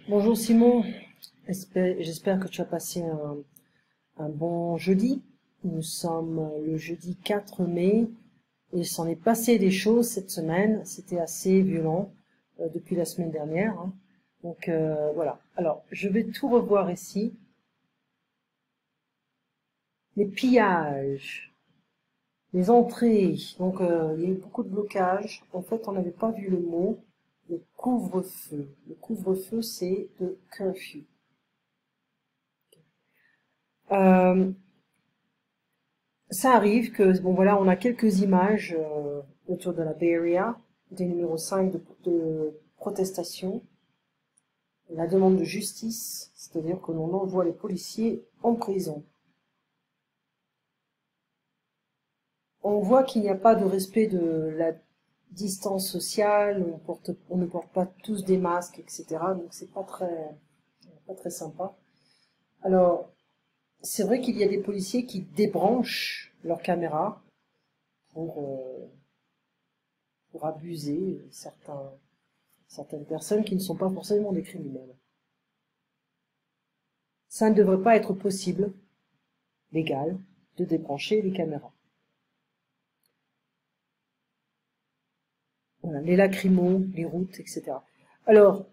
Bonjour Simon, j'espère que tu as passé un bon jeudi. Nous sommes le jeudi 4 mai et il s'en est passé des choses cette semaine. C'était assez violent depuis la semaine dernière, hein. Donc voilà. Alors, je vais tout revoir ici. Les pillages, les entrées. Donc il y a eu beaucoup de blocages. En fait, on n'avait pas vu le mot. Le couvre-feu. Le couvre-feu, c'est de curfew. Euh, Ça arrive que, bon voilà, on a quelques images autour de la Bay Area, des numéros 5 de protestation, la demande de justice, c'est-à-dire que l'on envoie les policiers en prison. On voit qu'il n'y a pas de respect de la distance sociale, on ne porte pas tous des masques, etc. Donc c'est pas très sympa. Alors, c'est vrai qu'il y a des policiers qui débranchent leur caméra pour, euh, pour abuser certaines personnes qui ne sont pas forcément des criminels. Ça ne devrait pas être possible, légal, de débrancher les caméras. Voilà, les lacrymos, les routes, etc. Alors,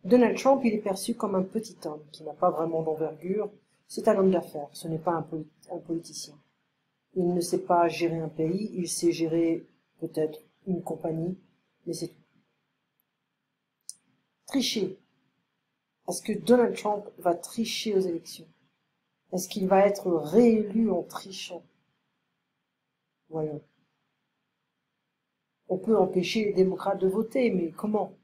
Donald Trump, il est perçu comme un petit homme qui n'a pas vraiment d'envergure. C'est un homme d'affaires, ce n'est pas un politicien. Il ne sait pas gérer un pays, il sait gérer peut-être une compagnie, mais c'est tout. Tricher. Est-ce que Donald Trump va tricher aux élections? Est-ce qu'il va être réélu en trichant? Voyons. On peut empêcher les démocrates de voter, mais comment?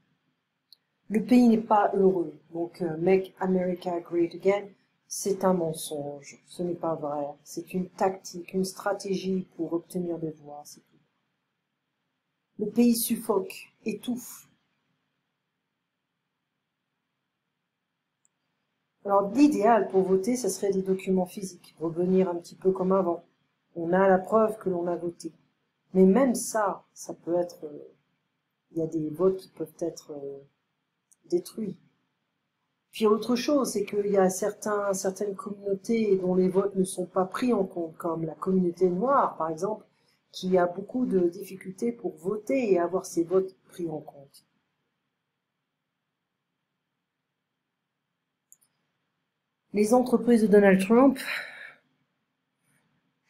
Le pays n'est pas heureux. Donc, Make America Great Again, c'est un mensonge. Ce n'est pas vrai. C'est une tactique, une stratégie pour obtenir des voix, c'est tout. Le pays suffoque, étouffe. Alors, l'idéal pour voter, ce serait des documents physiques, revenir un petit peu comme avant. On a la preuve que l'on a voté. Mais même ça peut être... il y a des votes qui peuvent être détruits. Puis autre chose, c'est qu'il y a certaines communautés dont les votes ne sont pas pris en compte, comme la communauté noire, par exemple, qui a beaucoup de difficultés pour voter et avoir ses votes pris en compte. Les entreprises de Donald Trump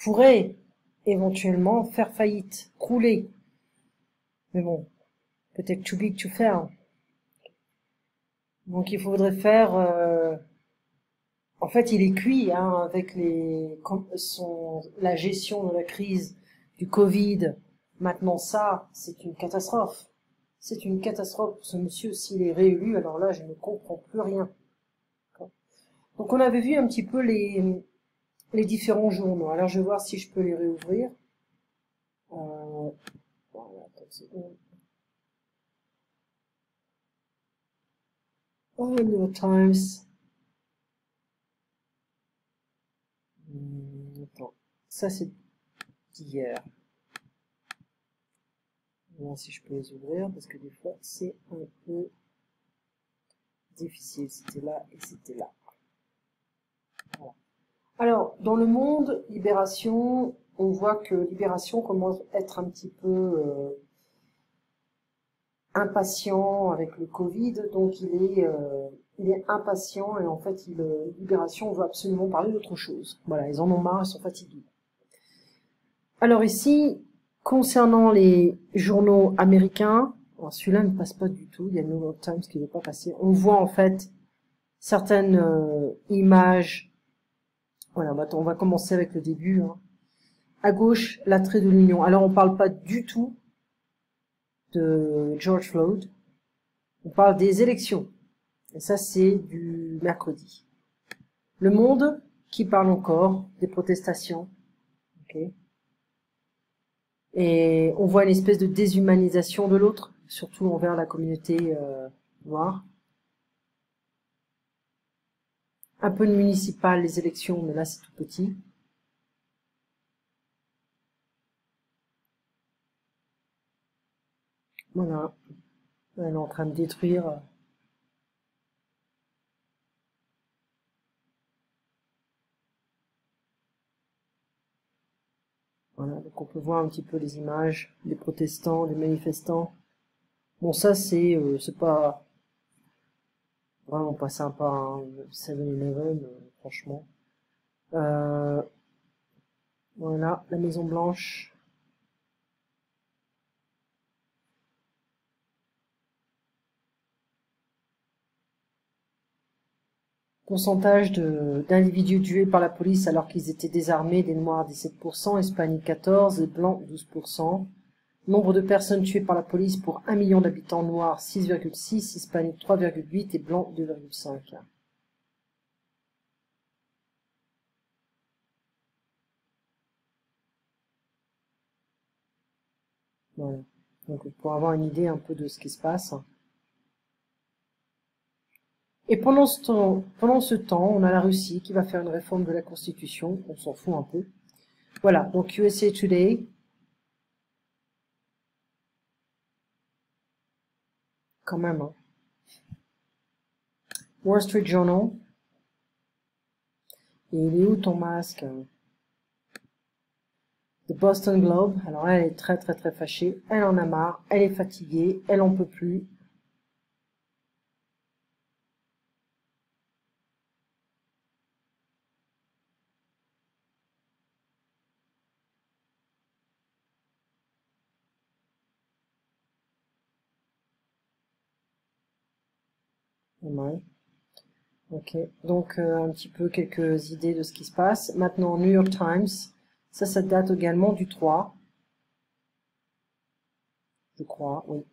pourraient éventuellement faire faillite, crouler. Mais bon, peut-être too big to fail. Donc il faudrait faire... en fait, il est cuit hein, avec la gestion de la crise du Covid. Maintenant, ça, c'est une catastrophe. C'est une catastrophe pour ce monsieur. S'il est réélu, alors là, je ne comprends plus rien. Donc, on avait vu un petit peu les différents journaux. Alors, je vais voir si je peux les réouvrir. Voilà, attends une seconde. Oh, New York Times. Attends, ça c'est d'hier. Je vais voir si je peux les ouvrir parce que des fois c'est un peu difficile. C'était là et c'était là. Voilà. Alors, dans le monde, Libération, on voit que Libération commence à être un petit peu impatient avec le Covid, donc il est impatient et en fait, Libération veut absolument parler d'autre chose. Voilà, ils en ont marre, ils sont fatigués. Alors ici, concernant les journaux américains, celui-là ne passe pas du tout, il y a le New York Times qui ne veut pas passer. On voit en fait certaines images. Voilà, on va commencer avec le début. Hein. À gauche, l'attrait de l'Union. Alors on ne parle pas du tout de George Floyd, on parle des élections. Et ça, c'est du mercredi. Le Monde qui parle encore des protestations. Okay. Et on voit une espèce de déshumanisation de l'autre, surtout envers la communauté noire. Un peu de municipal, les élections, mais là c'est tout petit. Voilà. Elle est en train de détruire. Voilà, donc on peut voir un petit peu les images des protestants, des manifestants. Bon, ça c'est pas vraiment pas sympa, hein, 7-Eleven, franchement. Voilà, la Maison Blanche. Pourcentage d'individus tués par la police alors qu'ils étaient désarmés, des Noirs 17%, Hispaniques 14%, et Blancs 12%. Nombre de personnes tuées par la police pour 1 million d'habitants, Noirs 6,6, Hispaniques 3,8 et Blancs 2,5. Voilà. Donc pour avoir une idée un peu de ce qui se passe. Et pendant ce temps, on a la Russie qui va faire une réforme de la Constitution. On s'en fout un peu. Voilà, donc USA Today. Quand même, hein. Wall Street Journal. Et il est où ton masque? The Boston Globe. Alors elle est très très très fâchée. Elle en a marre. Elle est fatiguée. Elle en peut plus. Ouais. Ok, donc un petit peu quelques idées de ce qui se passe. Maintenant, New York Times, ça date également du 3, je crois, oui.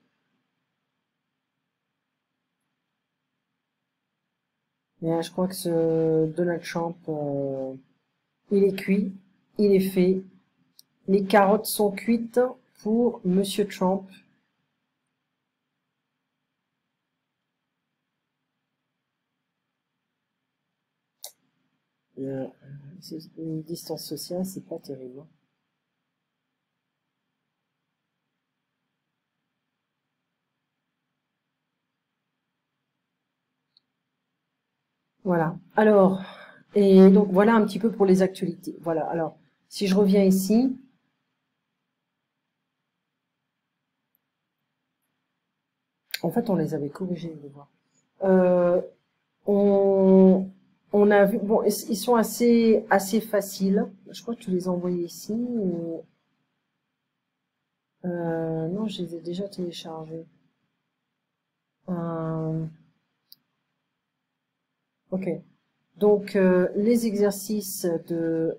Et je crois que ce Donald Trump, il est cuit, il est fait. Les carottes sont cuites pour Monsieur Trump. Une distance sociale, c'est pas terrible, hein. Voilà. Alors, et donc voilà un petit peu pour les actualités. Voilà. Alors, si je reviens ici, en fait, on les avait corrigés, je vois. On a vu, bon, ils sont assez faciles. Je crois que tu les as envoyés ici. Non, je les ai déjà téléchargés. Ok. Donc, les exercices de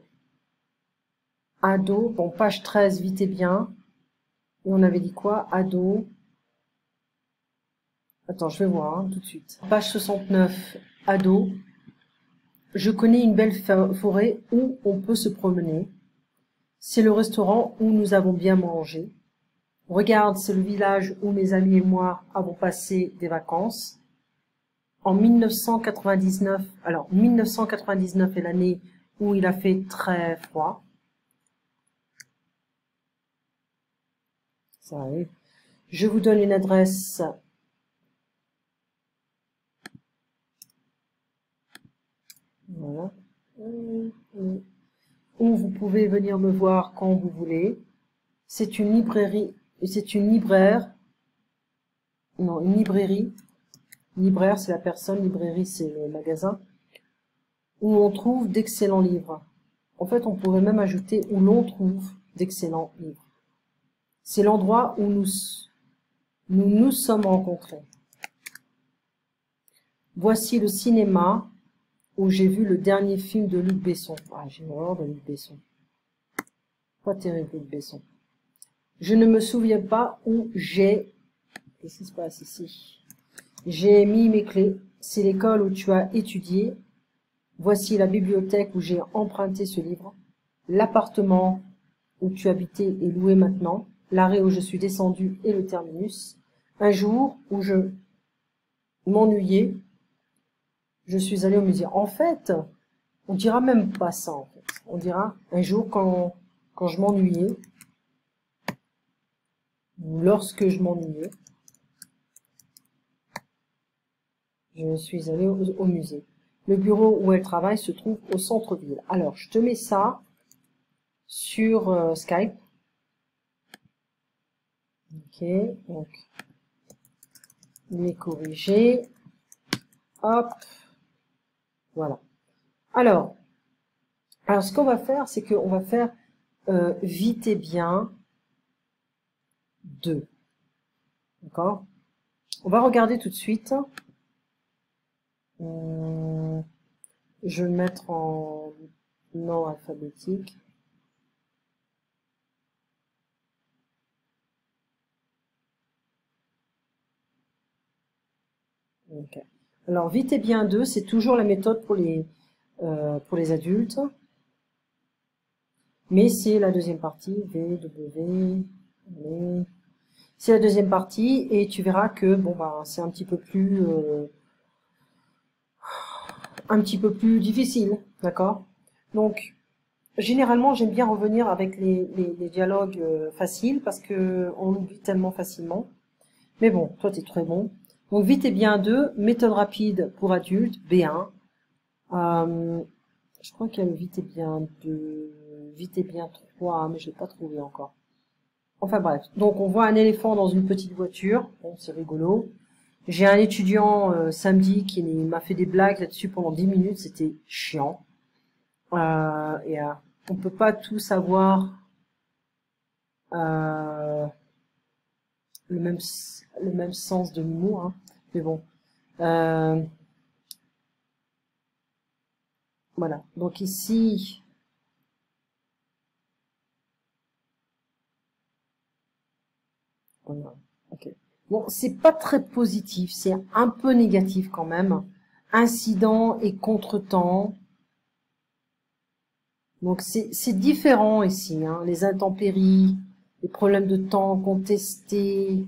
ado, bon, page 13, vite et bien. Et on avait dit quoi? Ado. Attends, je vais voir, hein, tout de suite. Page 69, ado. Je connais une belle forêt où on peut se promener. C'est le restaurant où nous avons bien mangé. Regarde, c'est le village où mes amis et moi avons passé des vacances. En 1999, alors 1999 est l'année où il a fait très froid. Ça arrive. Je vous donne une adresse. Voilà. Où vous pouvez venir me voir quand vous voulez. C'est une librairie, c'est une libraire. Non, une librairie. Libraire, c'est la personne, librairie, c'est le magasin. Où on trouve d'excellents livres. En fait, on pourrait même ajouter où l'on trouve d'excellents livres. C'est l'endroit où nous sommes rencontrés. Voici le cinéma où j'ai vu le dernier film de Luc Besson. Ah, j'ai horreur de Luc Besson. Pas terrible, Luc Besson. Je ne me souviens pas où j'ai... Qu'est-ce qui se passe ici? J'ai mis mes clés. C'est l'école où tu as étudié. Voici la bibliothèque où j'ai emprunté ce livre. L'appartement où tu habitais est loué maintenant. L'arrêt où je suis descendu et le terminus. Un jour où je m'ennuyais, je suis allé au musée. En fait, on dira même pas ça, en fait. On dira un jour quand je m'ennuyais, ou lorsque je m'ennuyais. Je suis allée au musée. Le bureau où elle travaille se trouve au centre-ville. Alors, je te mets ça sur Skype. Ok, donc, les corriger. Hop, voilà. Alors ce qu'on va faire, c'est qu'on va faire vite et bien 2. D'accord? On va regarder tout de suite. Je vais le mettre en non alphabétique. Okay. Alors, vite et bien 2, c'est toujours la méthode pour les adultes. Mais c'est la deuxième partie, VW, c'est la deuxième partie, et tu verras que bon bah c'est un petit peu plus difficile, d'accord? Donc généralement j'aime bien revenir avec les dialogues faciles parce que on oublie tellement facilement. Mais bon, toi t'es très bon. Donc vite et bien 2, méthode rapide pour adultes, B1. Je crois qu'il y a le vite et bien 2, vite et bien 3, mais je l'ai pas trouvé encore. Enfin bref, donc on voit un éléphant dans une petite voiture, bon c'est rigolo. J'ai un étudiant samedi qui m'a fait des blagues là-dessus pendant 10 minutes, c'était chiant. On peut pas tout savoir le même sens de l'humour, hein. Mais bon. Voilà, donc ici, voilà. Ok. Bon, c'est pas très positif, c'est un peu négatif quand même. Incident et contretemps. Donc c'est différent ici, hein. Les intempéries, les problèmes de temps contestés.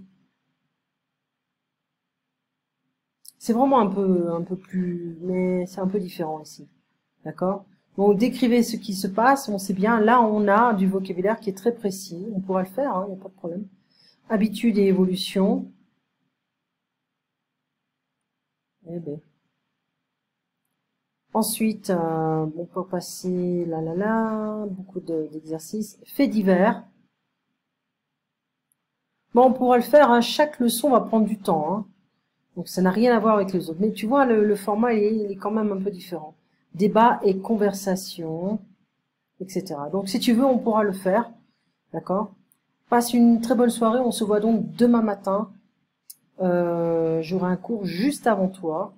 C'est vraiment un peu plus, mais c'est un peu différent ici. D'accord? Donc décrivez ce qui se passe, on sait bien, là on a du vocabulaire qui est très précis, on pourra le faire, hein, il n'y a pas de problème. Habitude et évolution. Eh ben. Ensuite, on peut passer beaucoup d'exercices. Faits divers. Bon, on pourra le faire, hein, chaque leçon va prendre du temps, hein. Donc ça n'a rien à voir avec les autres. Mais tu vois, le format il est quand même un peu différent. Débat et conversation, etc. Donc si tu veux, on pourra le faire. D'accord? Passe une très bonne soirée. On se voit donc demain matin. J'aurai un cours juste avant toi.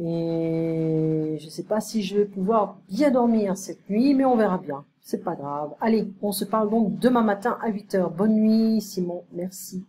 Et je sais pas si je vais pouvoir bien dormir cette nuit, mais on verra bien. C'est pas grave. Allez, on se parle donc demain matin à 8 h. Bonne nuit, Simon. Merci.